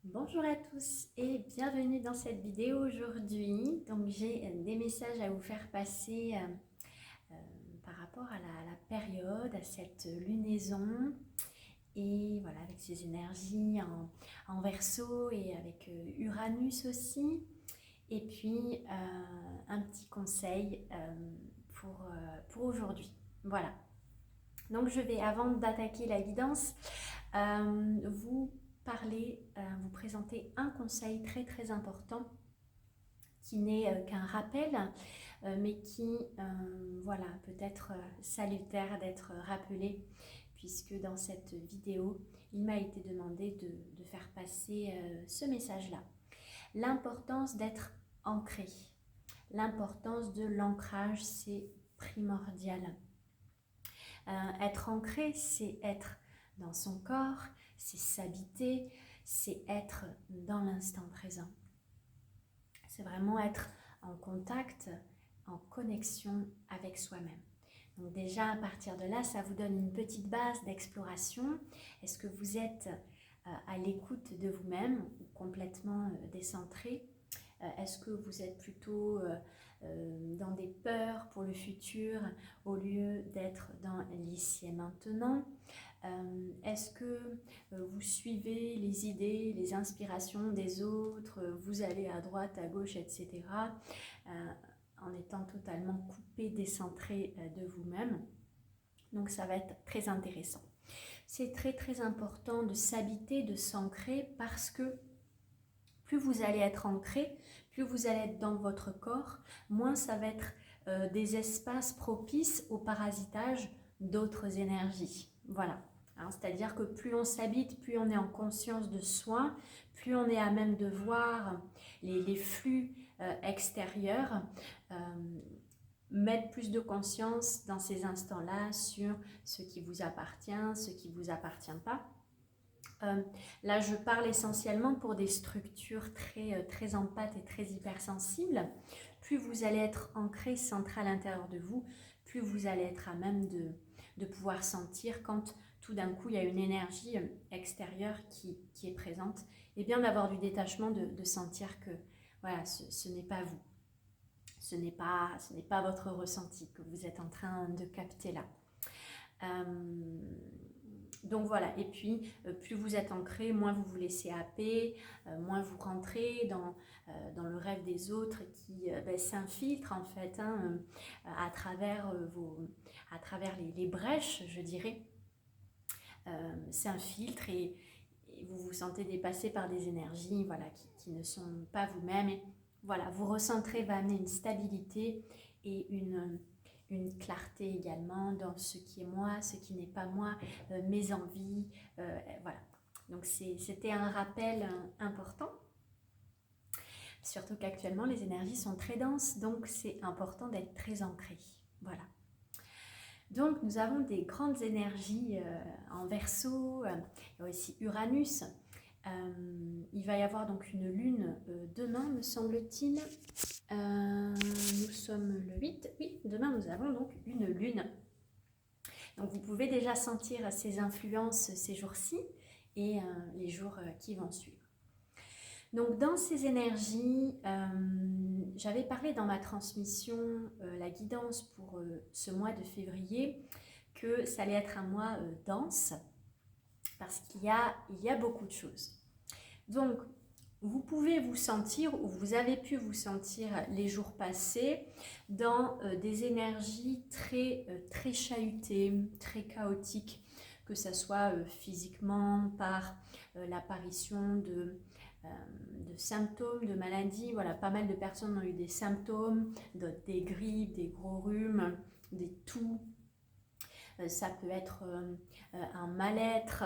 Bonjour à tous et bienvenue dans cette vidéo aujourd'hui. Donc j'ai des messages à vous faire passer par rapport à la période, à cette lunaison et voilà avec ces énergies en Verseau et avec Uranus aussi. Et puis un petit conseil pour aujourd'hui. Voilà. Donc je vais, avant d'attaquer la guidance, vous vous présenter un conseil très très important qui n'est qu'un rappel, mais qui voilà, peut être salutaire d'être rappelé, puisque dans cette vidéo, il m'a été demandé de faire passer ce message-là. L'importance d'être ancré, l'importance de l'ancrage, c'est primordial. Être ancré, c'est être dans son corps, c'est s'habiter, c'est être dans l'instant présent. C'est vraiment être en contact, en connexion avec soi-même. Donc déjà, à partir de là, ça vous donne une petite base d'exploration. Est-ce que vous êtes à l'écoute de vous-même ou complètement décentré? Est-ce que vous êtes plutôt dans des peurs pour le futur au lieu d'être dans l'ici et maintenant? Est-ce que vous suivez les idées, les inspirations des autres, vous allez à droite, à gauche, etc. En étant totalement coupé, décentré de vous-même? Donc ça va être très intéressant. C'est très très important de s'habiter, de s'ancrer, parce que plus vous allez être ancré, plus vous allez être dans votre corps, moins ça va être des espaces propices au parasitage d'autres énergies. Voilà. C'est-à-dire que plus on s'habite, plus on est en conscience de soi, plus on est à même de voir les flux extérieurs, mettre plus de conscience dans ces instants-là sur ce qui vous appartient, ce qui ne vous appartient pas. Là, je parle essentiellement pour des structures très empathes et très hypersensibles. Plus vous allez être ancré, centré à l'intérieur de vous, plus vous allez être à même de pouvoir sentir quand tout d'un coup il y a une énergie extérieure qui est présente, et bien d'avoir du détachement, de sentir que voilà, ce n'est pas vous, ce n'est pas votre ressenti que vous êtes en train de capter là. Donc voilà, et puis plus vous êtes ancré, moins vous vous laissez happer, moins vous rentrez dans le rêve des autres qui s'infiltrent en fait à travers les brèches, je dirais, s'infiltrent et vous vous sentez dépassé par des énergies voilà, qui ne sont pas vous-même. Et voilà, vous recentrer va amener une stabilité et une clarté également dans ce qui est moi, ce qui n'est pas moi, mes envies, voilà. Donc c'était un rappel important, surtout qu'actuellement les énergies sont très denses, donc c'est important d'être très ancré, voilà. Donc nous avons des grandes énergies en Verseau, il y a aussi Uranus. Il va y avoir donc une lune demain, me semble-t-il. Nous sommes le 8, oui, demain nous avons donc une lune. Donc vous pouvez déjà sentir ces influences ces jours-ci et les jours qui vont suivre. Donc dans ces énergies, j'avais parlé dans ma transmission, la guidance pour ce mois de février, que ça allait être un mois dense, parce qu'il y a beaucoup de choses. Donc vous pouvez vous sentir, ou vous avez pu vous sentir les jours passés, dans des énergies très chahutées, très chaotiques, que ce soit physiquement par l'apparition de symptômes, de maladies. Voilà, pas mal de personnes ont eu des symptômes, d'autres des grippes, des gros rhumes, des toux. Ça peut être un mal-être,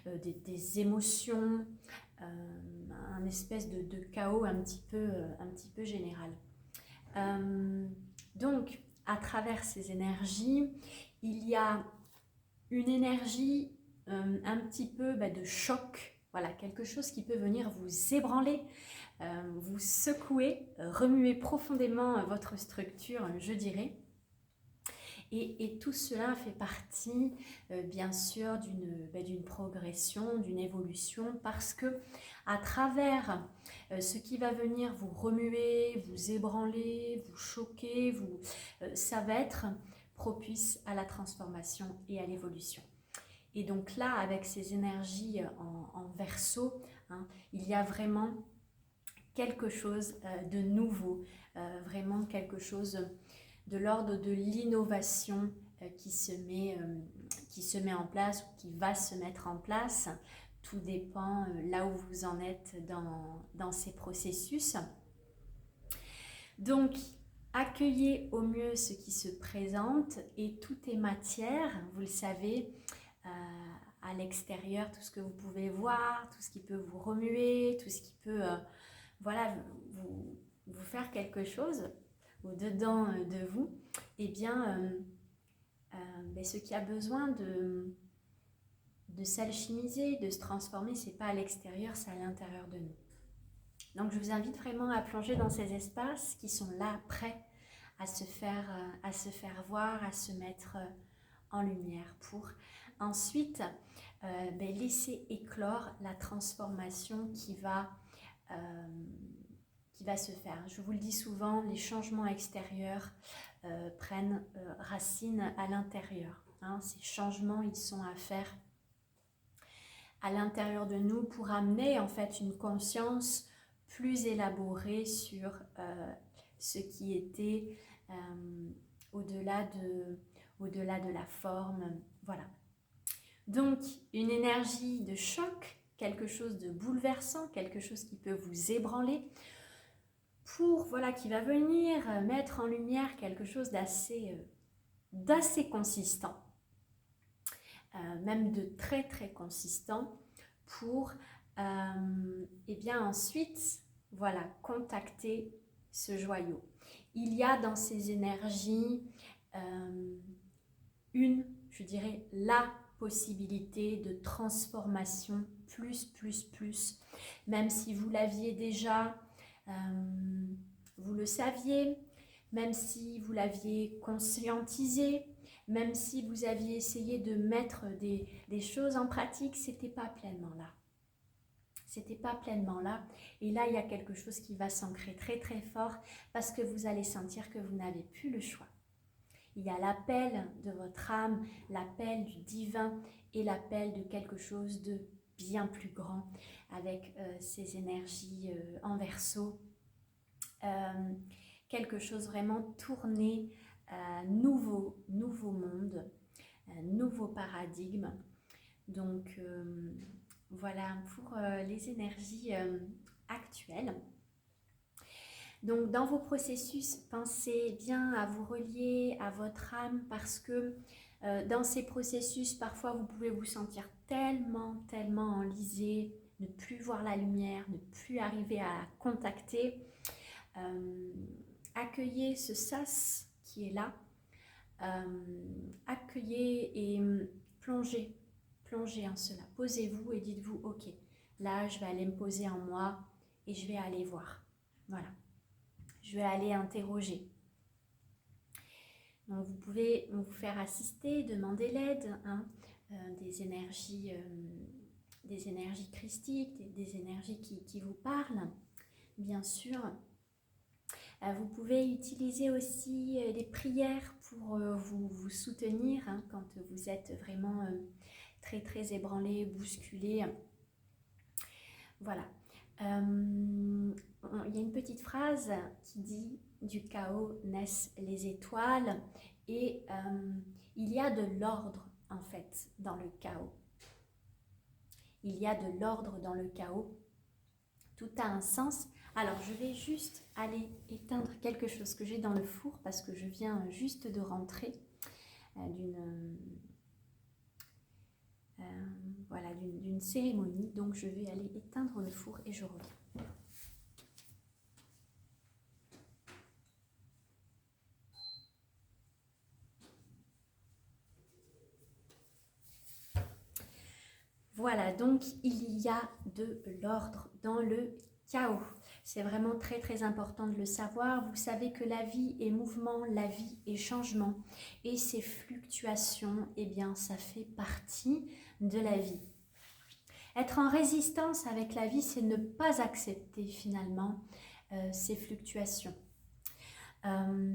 des émotions, un espèce de chaos un petit peu général. Donc, à travers ces énergies, il y a une énergie un petit peu de choc, voilà, quelque chose qui peut venir vous ébranler, vous secouer, remuer profondément votre structure, je dirais. Et tout cela fait partie, bien sûr, d'une progression, d'une évolution, parce que à travers ce qui va venir vous remuer, vous ébranler, vous choquer, ça va être propice à la transformation et à l'évolution. Et donc là, avec ces énergies en Verseau, hein, il y a vraiment quelque chose de nouveau, vraiment quelque chose de l'ordre de l'innovation qui se met en place ou qui va se mettre en place. Tout dépend là où vous en êtes dans ces processus. Donc, accueillez au mieux ce qui se présente et tout est matière, vous le savez, à l'extérieur, tout ce que vous pouvez voir, tout ce qui peut vous remuer, tout ce qui peut voilà, vous faire quelque chose au-dedans de vous, eh bien, ce qui a besoin de s'alchimiser, de se transformer, c'est pas à l'extérieur, c'est à l'intérieur de nous. Donc je vous invite vraiment à plonger dans ces espaces qui sont là, prêts à se faire voir, à se mettre en lumière pour ensuite laisser éclore la transformation qui va se faire. Je vous le dis souvent, les changements extérieurs prennent racine à l'intérieur. Hein. Ces changements, ils sont à faire à l'intérieur de nous pour amener en fait une conscience plus élaborée sur ce qui était au-delà de la forme. Voilà. Donc, une énergie de choc, quelque chose de bouleversant, quelque chose qui peut vous ébranler, qui va venir mettre en lumière quelque chose d'assez consistant, même de très très consistant, pour ensuite contacter ce joyau. Il y a dans ces énergies je dirais, la possibilité de transformation plus, même si vous l'aviez déjà, vous le saviez, même si vous l'aviez conscientisé, même si vous aviez essayé de mettre des choses en pratique, c'était pas pleinement là. C'était pas pleinement là. Et là, il y a quelque chose qui va s'ancrer très très fort parce que vous allez sentir que vous n'avez plus le choix. Il y a l'appel de votre âme, l'appel du divin et l'appel de quelque chose de bien plus grand avec ces énergies en Verseau. Quelque chose vraiment tourné, nouveau monde, nouveau paradigme. Donc voilà pour les énergies actuelles. Donc dans vos processus, pensez bien à vous relier à votre âme parce que dans ces processus, parfois vous pouvez vous sentir tellement enlisé, ne plus voir la lumière, ne plus arriver à contacter. Accueillez ce sas qui est là, accueillez et plongez en cela. Posez-vous et dites-vous, ok, là je vais aller me poser en moi et je vais aller voir. Voilà. Je vais aller interroger. Donc vous pouvez vous faire assister, demander l'aide des énergies christiques, des énergies qui vous parlent, bien sûr. Vous pouvez utiliser aussi des prières pour vous soutenir quand vous êtes vraiment très très ébranlé, bousculé. Voilà. Il y a une petite phrase qui dit « Du chaos naissent les étoiles » et il y a de l'ordre en fait dans le chaos. Il y a de l'ordre dans le chaos. Tout a un sens. Alors je vais juste aller éteindre quelque chose que j'ai dans le four parce que je viens juste de rentrer d'une cérémonie. Donc je vais aller éteindre le four et je reviens. Voilà, donc il y a de l'ordre dans le chaos. C'est vraiment très très important de le savoir. Vous savez que la vie est mouvement, la vie est changement. Et ces fluctuations, eh bien, ça fait partie de la vie. Être en résistance avec la vie, c'est ne pas accepter finalement ces fluctuations.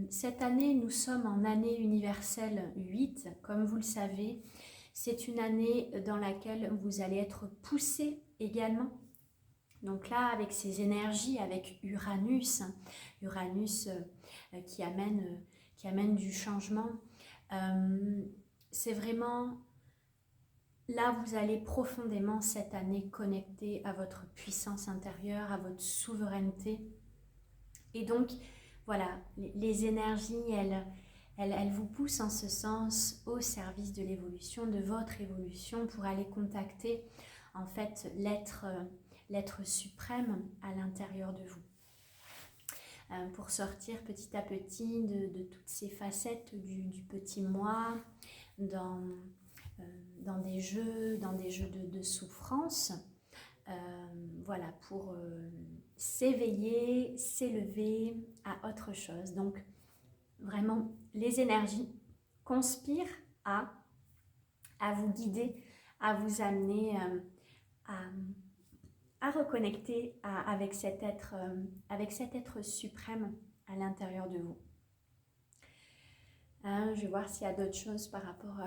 Cette année, nous sommes en année universelle 8, comme vous le savez. C'est une année dans laquelle vous allez être poussé également. Donc là, avec ces énergies, avec Uranus, Uranus qui amène du changement, c'est vraiment... Là, vous allez profondément cette année connecter à votre puissance intérieure, à votre souveraineté. Et donc, voilà, les énergies, elles vous poussent en ce sens au service de l'évolution, de votre évolution, pour aller contacter en fait l'être suprême à l'intérieur de vous. Pour sortir petit à petit de toutes ces facettes du petit moi, dans des jeux de souffrance, voilà, pour s'éveiller, s'élever à autre chose. Donc vraiment, les énergies conspirent à vous guider, à vous amener à reconnecter avec cet être suprême à l'intérieur de vous. Je vais voir s'il y a d'autres choses par rapport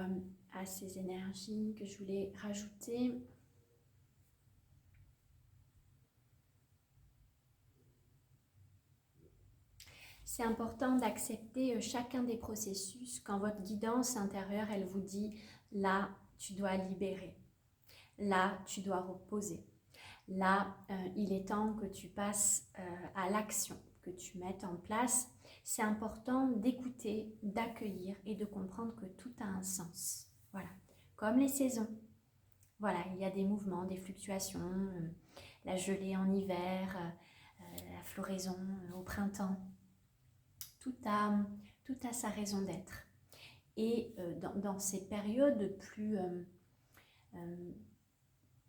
à ces énergies que je voulais rajouter. C'est important d'accepter chacun des processus quand votre guidance intérieure, elle vous dit là, tu dois libérer, là, tu dois reposer, là, il est temps que tu passes à l'action, que tu mettes en place. C'est important d'écouter, d'accueillir et de comprendre que tout a un sens. Voilà, comme les saisons. Voilà, il y a des mouvements, des fluctuations, la gelée en hiver, la floraison au printemps. Tout a sa raison d'être. Et dans ces périodes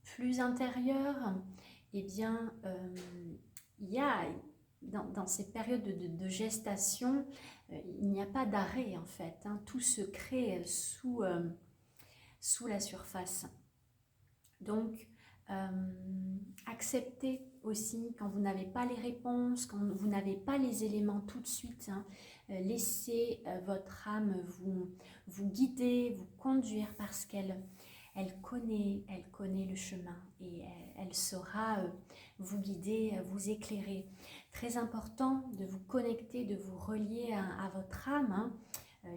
plus intérieures, eh bien, il y a, dans ces périodes de gestation, il n'y a pas d'arrêt en fait. Tout se crée sous la surface. Donc, acceptez aussi quand vous n'avez pas les réponses, quand vous n'avez pas les éléments tout de suite. Laissez votre âme vous guider, vous conduire parce qu'elle connaît le chemin et elle saura vous guider, vous éclairer. Très important de vous connecter, de vous relier à votre âme.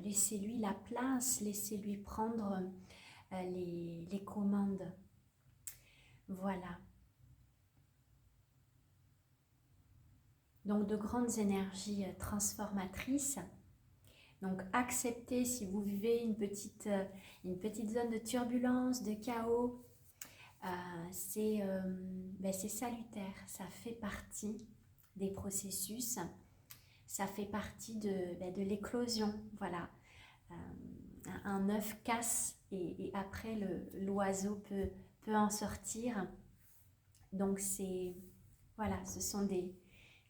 Laissez-lui la place, laissez-lui prendre les commandes. Voilà. Donc de grandes énergies transformatrices. Donc acceptez si vous vivez une petite zone de turbulence, de chaos. C'est salutaire, ça fait partie des processus, ça fait partie de l'éclosion. Voilà. Un œuf casse et après l'oiseau peut en sortir. Donc voilà, ce sont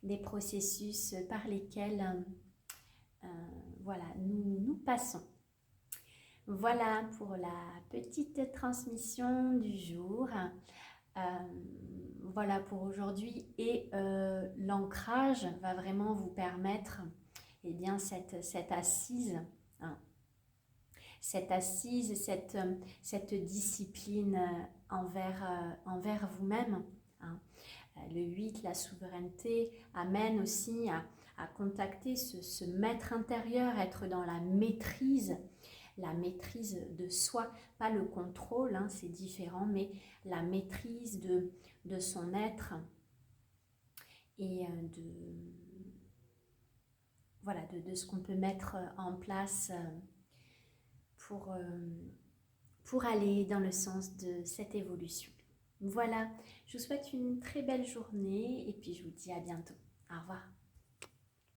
des processus par lesquels voilà, nous passons. Voilà pour la petite transmission du jour. Voilà pour aujourd'hui. Et l'ancrage va vraiment vous permettre eh bien, cette assise, cette discipline envers vous-même. Le 8, la souveraineté, amène aussi à contacter ce maître intérieur, être dans la maîtrise de soi, pas le contrôle, c'est différent, mais la maîtrise de son être et de ce qu'on peut mettre en place pour aller dans le sens de cette évolution. Voilà, je vous souhaite une très belle journée et puis je vous dis à bientôt. Au revoir.